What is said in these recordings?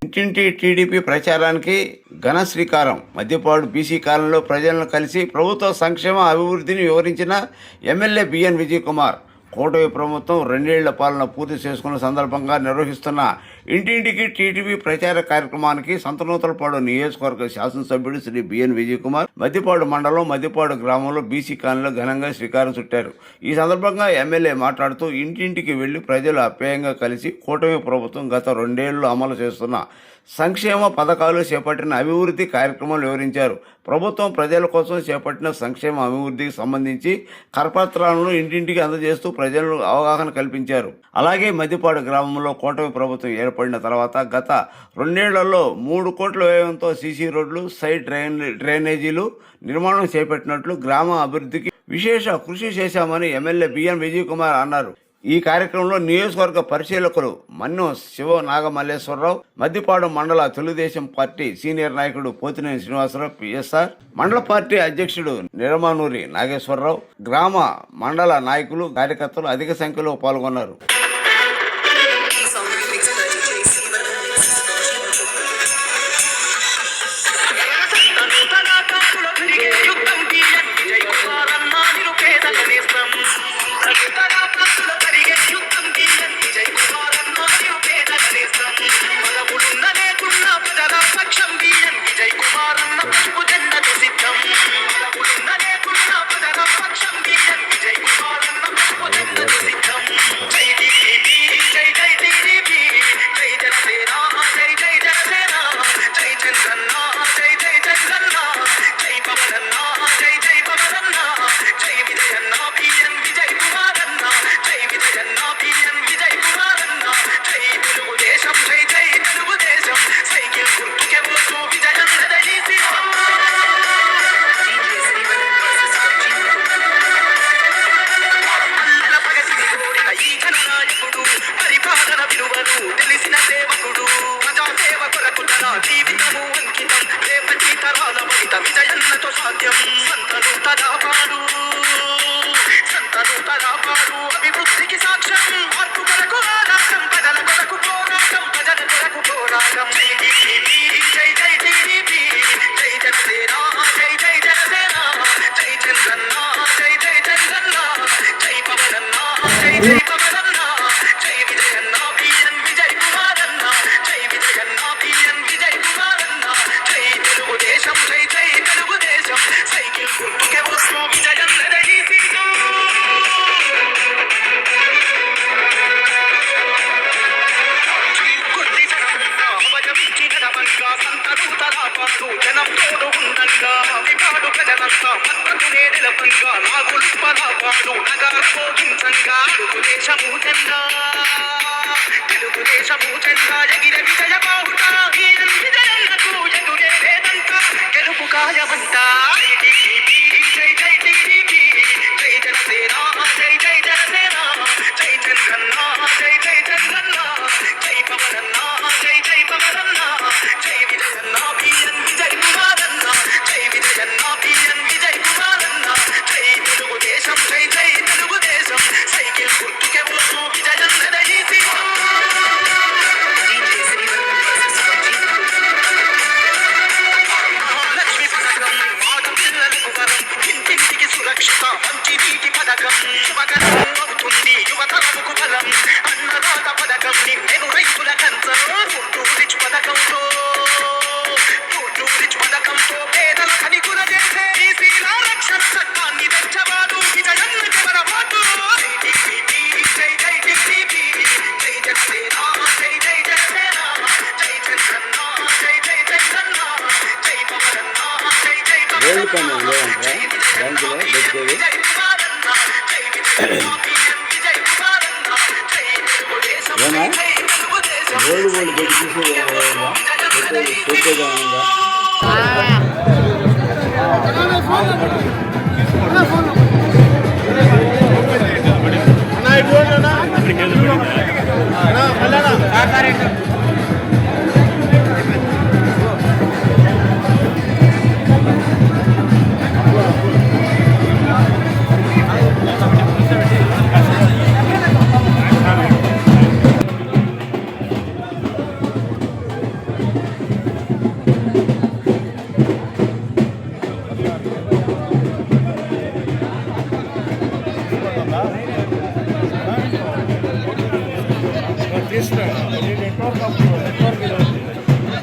ఇంటింటి టీడీపీ ప్రచారానికి ఘన శ్రీకారం. మద్దిపాడు బీసీ కాలనీలో ప్రజలను కలిసి ప్రభుత్వ సంక్షేమ అభివృద్ధిని వివరించిన ఎమ్మెల్యే బిఎన్ విజయ్ కుమార్. కూటమి ప్రభుత్వం 2 ఏళ్ల పాలన పూర్తి చేసుకున్న సందర్భంగా నిర్వహిస్తున్న ఇంటింటికి టీడీపీ ప్రచార కార్యక్రమానికి సంతనూతలపాడు నియోజకవర్గ శాసనసభ్యుడు శ్రీ బిఎన్ విజయ్ కుమార్ మద్దిపాడు మండలం మద్దిపాడు గ్రామంలో బీసీ కాలనీలో ఘనంగా శ్రీకారం చుట్టారు. ఈ సందర్భంగా ఎమ్మెల్యే మాట్లాడుతూ ఇంటింటికి వెళ్లి ప్రజలు ఆప్యాయంగా కలిసి కూటమి ప్రభుత్వం గత 2 ఏళ్లు అమలు చేస్తున్న సంక్షేమ పథకాలు చేపట్టిన అభివృద్ధి కార్యక్రమాలు వివరించారు. ప్రభుత్వం ప్రజల కోసం చేపట్టిన సంక్షేమ అభివృద్ధికి సంబంధించి కరపత్రాలను ఇంటింటికి అందజేస్తూ ప్రజలకు అవగాహన కల్పించారు. అలాగే మద్దిపాడు గ్రామంలో కూటమి ప్రభుత్వం ఏర్పడిన తర్వాత గత 2 ఏళ్లలో 3 కోట్ల వ్యయంతో సీసీ రోడ్లు, సైడ్ డ్రైనేజీలు నిర్మాణం చేపట్టినట్లు గ్రామ అభివృద్ధికి విశేష కృషి చేశామని ఎమ్మెల్యే బిఎన్ విజయ్ కుమార్ అన్నారు. ఈ కార్యక్రమంలో నియోజకవర్గ పరిశీలకులు మన్ను శివ నాగమల్లేశ్వరరావు, మద్దిపాడు మండల తెలుగుదేశం పార్టీ సీనియర్ నాయకుడు పోతినేని శ్రీనివాసరావు పిఎస్ఆర్, మండల పార్టీ అధ్యక్షుడు నిరమానూరి నాగేశ్వరరావు, గ్రామ మండల నాయకులు, కార్యకర్తలు అధిక సంఖ్యలో పాల్గొన్నారు.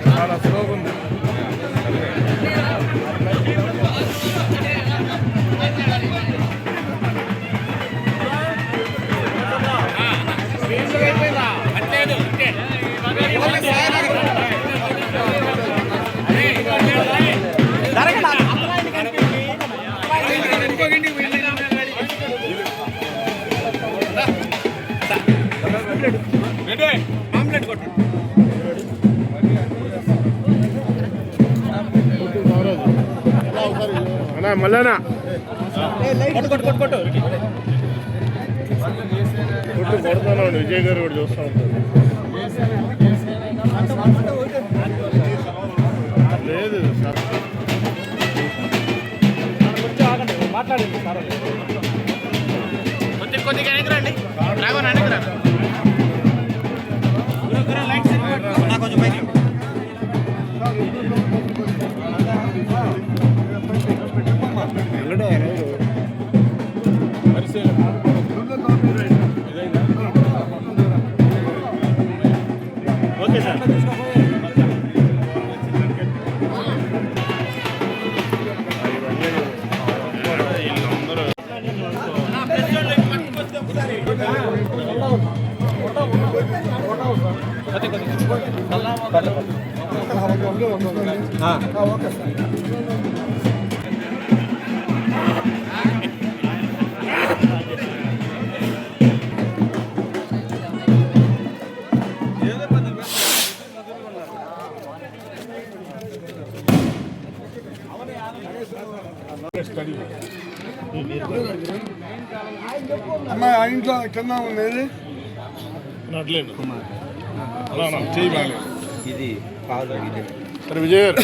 చాలా స్లోగా ఉంది. మళ్ళా కొడుతున్నాను విజయ్ గారు కూడా చూస్తూ ఉంటారు. లేదు సార్ మాట్లాడండి సార్ కొద్దిగా రండి కొంచెం పైకి ఓకే సార్. అమ్మా ఇంట్లో కింద ఉండేది నట్లేదు చేయి బాగా ఇది సరే విజయ్ గారు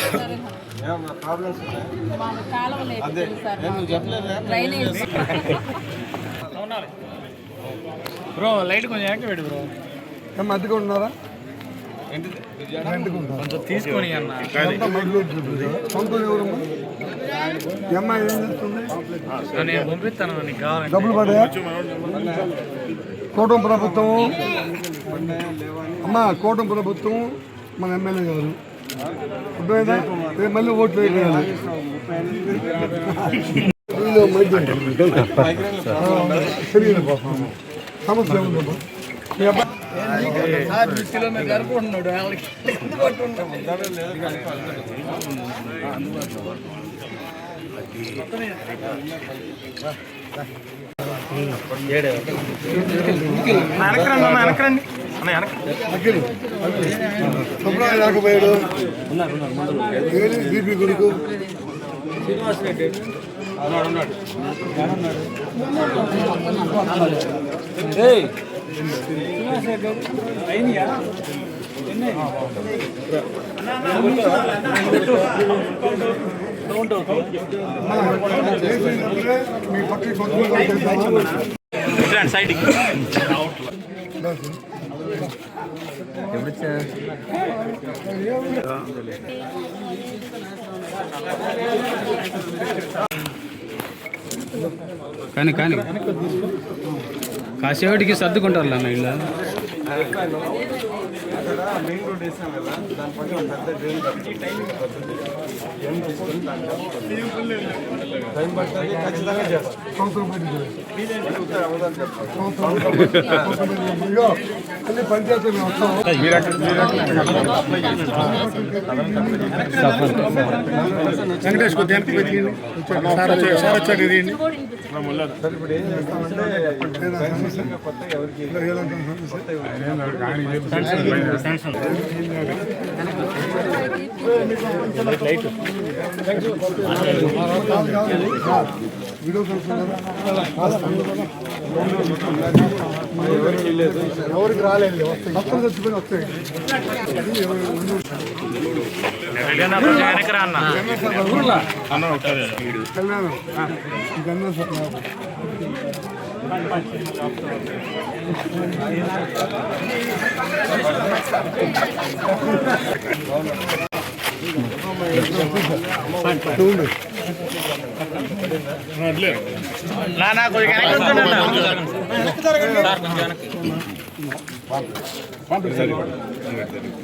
బ్రో లైట్ కొంచెం యాక్టివేట్ బ్రో అద్దెగా ఉన్నారా కొంచెం తీసుకొని అన్న అమ్మాయి ఏం చేస్తుంది నేను పంపిస్తాను నీకు కావాలి డబ్బులు పడ్డాయా కూటమి ప్రభుత్వం అమ్మ కూటమి ప్రభుత్వం మన ఎమ్మెల్యే గారు అర్థమైందా మళ్ళీ ఓట్లు వేయాలి సమస్య ఏముందమ్మా రాకపోయాడు బీపీ కొడుకు శ్రీనివాస్ రెడ్డి సైడ్ కానీ కానీ కాసేపటికి సర్దుకుంటారు అన్న ఇల్లు మెయిన్ రోడ్ వేసాం కదా దాని పక్కన పెద్ద టైం పడుతుంది ఖచ్చితంగా చేస్తాం పంచాయతీ వెంకటేష్ సార్ వచ్చాడు ఇప్పుడు ఏం చేస్తామంటే ఎవరికి రాలేదు మొత్తం చచ్చిపోయి వస్తాయి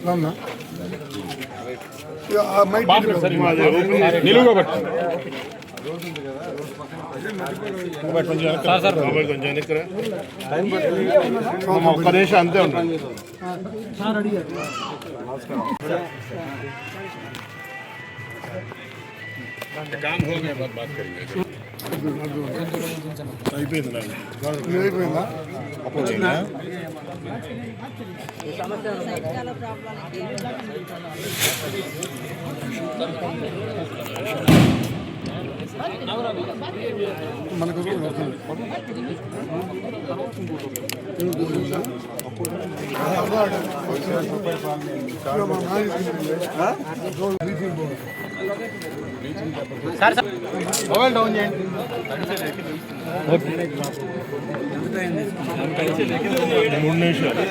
రామ్మా. ఇక ఆ మైక్ నిలువుగా ఒక్క నిమిషం అంతే ఉంటుంది. అయిపోయిందా? మనకు మొబైల్ డౌన్ చేయండి. మూడు నిమిషాలు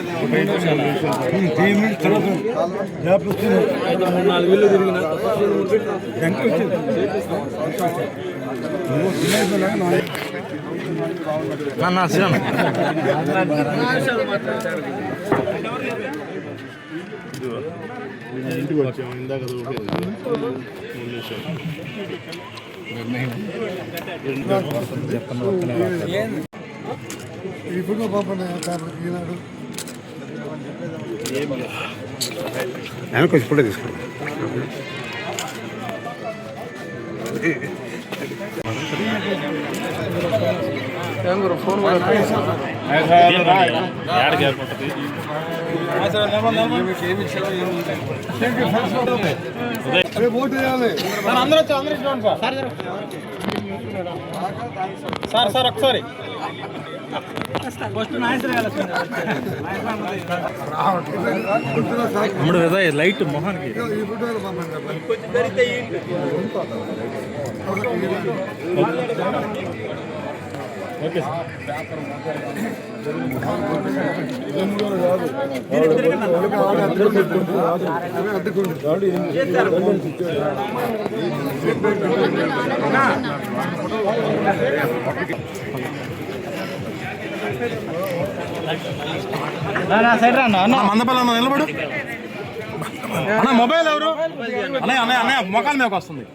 4 వేలు తిరిగిన ఇంటికి వచ్చాము ఇందాక. 3 నిమిషాలు ఇప్పుడు పంపండి ఈనాడు కొంచెం ఫోటో తీసుకోండి. ఫోన్ రేపు ఓటు వేయాలి. అందరూ సార్ సార్ ఒకసారి లైట్ మొహానికి ఈ ఫోటోలు పంపండి. Okay sir. మందపల్లి అన్న నిలబడు అన్న. మొబైల్ ఎవరు అన్నయ్య? అన్నయ్య అన్నయ్య మొక్కల మీదకి వస్తుంది.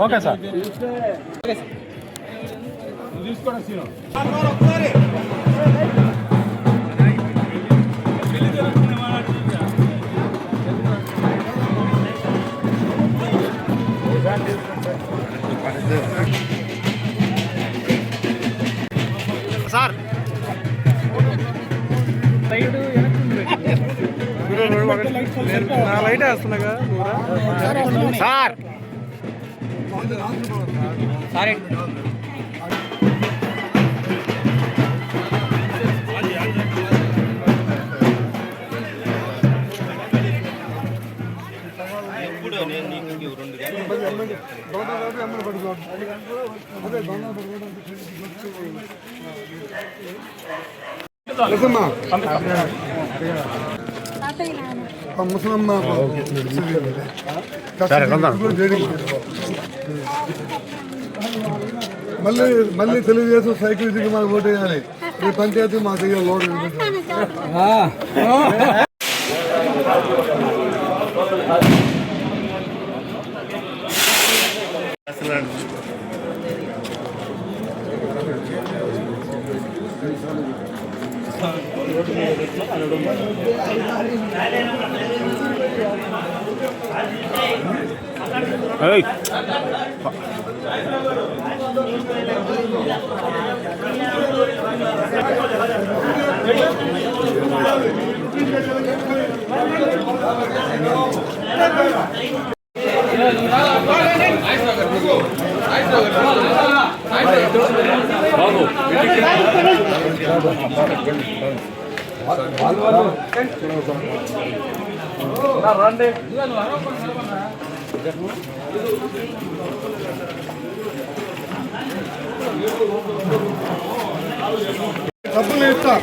Okay sir. సార్ నా లైట్ వేస్తున్నాగా సార్. సరే ముసలమ్మ మళ్ళీ తెలుగుదేశం సైకిల్ దిగి మాకు ఓటు వేయాలి. ఈ పంచాయతీ మా దగ్గర లోటు డబ్బులు ఇస్తా.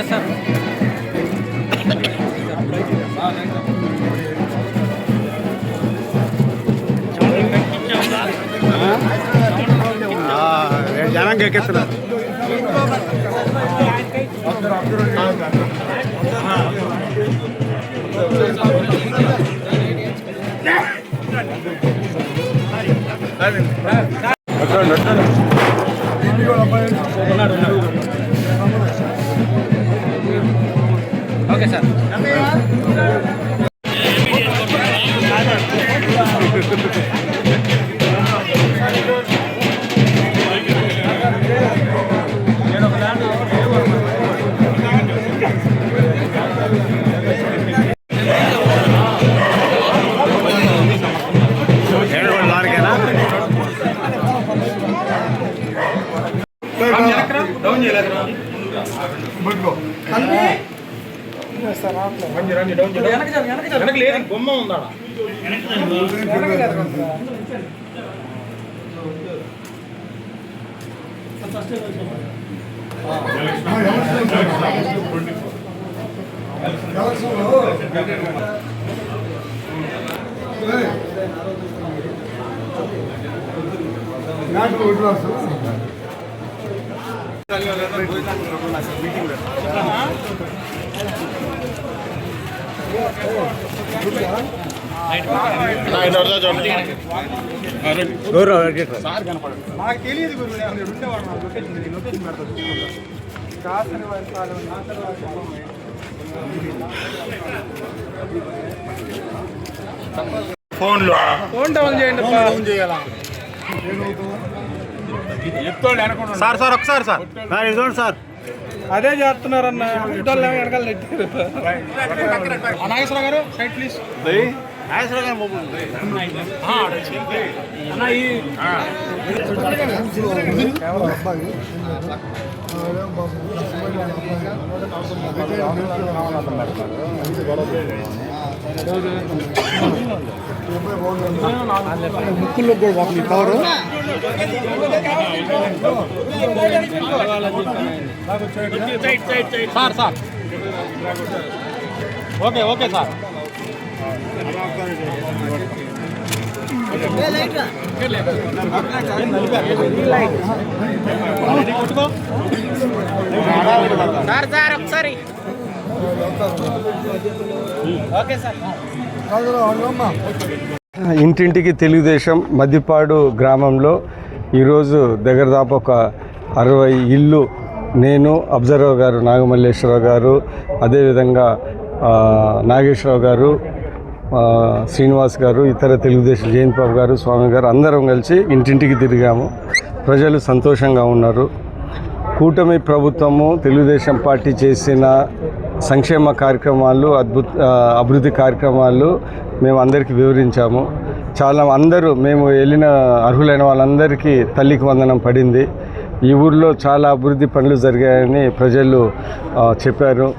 చేస్తారు. జనంగా ఎక్కిస్తున్నారు. Okay sir. బొమ్మ ఉందా? నాకు తెలియదు గురు, ఉండేవాడు లొకేషన్ పెడతాడు. ఫోన్ డౌన్ చేయండి. డౌన్ చేయాలా సార్? సార్ ఒకసారి సార్ ఇదిగోండి సార్. అదే చేస్తున్నారన్న వెనకాల నెట్టారు. నాగేశ్వరరావు గారు సైడ్ ప్లీజ్. నాగేశ్వరరావు గారు మొబైల్ ముక్కుల్లో కూడా power sir. Sir okay okay sir. Sir ఒకసారి ఓకే సార్. ఇంటింటికి తెలుగుదేశం మద్దిపాడు గ్రామంలో ఈరోజు దగ్గర దాపు ఒక 60 ఇల్లు నేను, అబ్జర్వర్ గారు నాగమల్లేశ్వరరావు గారు, అదేవిధంగా నాగేశ్వరరావు గారు, శ్రీనివాస్ గారు, ఇతర తెలుగుదేశం జయంత్ బాబు గారు, స్వామి గారు అందరం కలిసి ఇంటింటికి తిరిగాము. ప్రజలు సంతోషంగా ఉన్నారు. కూటమి ప్రభుత్వము తెలుగుదేశం పార్టీ చేసిన సంక్షేమ కార్యక్రమాలు, అభివృద్ధి కార్యక్రమాలు మేము అందరికీ వివరించాము. చాలా అందరూ మేము వెళ్ళిన అర్హులైన వాళ్ళందరికీ తల్లికి వందనం పడింది. ఈ ఊర్లో చాలా అభివృద్ధి పనులు జరిగాయని ప్రజలు చెప్పారు.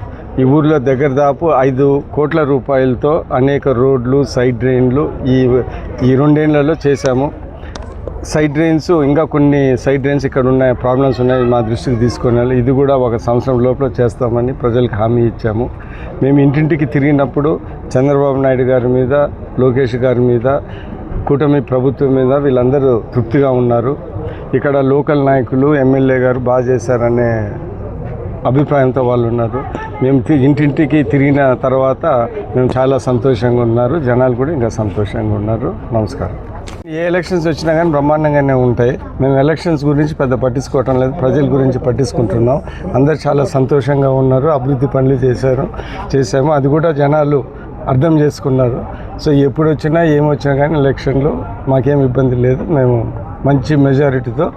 ఈ ఊర్లో దగ్గర దాపు 5 కోట్ల రూపాయలతో అనేక రోడ్లు, సైడ్ డ్రైన్లు ఈ 2 ఏళ్లలో చేశాము. సైడ్ డ్రైన్స్ ఇంకా కొన్ని సైడ్ డ్రైన్స్ ఇక్కడ ఉన్నాయి, ప్రాబ్లమ్స్ ఉన్నాయి, మా దృష్టికి తీసుకొని వెళ్ళి ఇది కూడా 1 సంవత్సరం లోపల చేస్తామని ప్రజలకు హామీ ఇచ్చాము. మేము ఇంటింటికి తిరిగినప్పుడు చంద్రబాబు నాయుడు గారి మీద, లోకేష్ గారి మీద, కూటమి ప్రభుత్వం మీద వీళ్ళందరూ తృప్తిగా ఉన్నారు. ఇక్కడ లోకల్ నాయకులు, ఎమ్మెల్యే గారు బాగా చేశారనే అభిప్రాయంతో వాళ్ళు ఉన్నారు. మేము ఇంటింటికి తిరిగిన తర్వాత మేము చాలా సంతోషంగా ఉన్నారు. జనాలు కూడా ఇంకా సంతోషంగా ఉన్నారు. నమస్కారం. ఏ ఎలక్షన్స్ వచ్చినా కానీ బ్రహ్మాండంగానే ఉంటాయి. మేము ఎలక్షన్స్ గురించి పెద్ద పట్టించుకోవటం లేదు, ప్రజల గురించి పట్టించుకుంటున్నాం. అందరు చాలా సంతోషంగా ఉన్నారు. అభివృద్ధి పనులు చేశాము. అది కూడా జనాలు అర్థం చేసుకున్నారు. సో ఎప్పుడు వచ్చినా ఏమొచ్చినా కానీ ఎలక్షన్లో మాకేం ఇబ్బంది లేదు. మేము మంచి మెజారిటీతో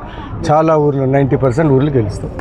చాలా ఊర్లు 90% ఊర్లు గెలుస్తాం.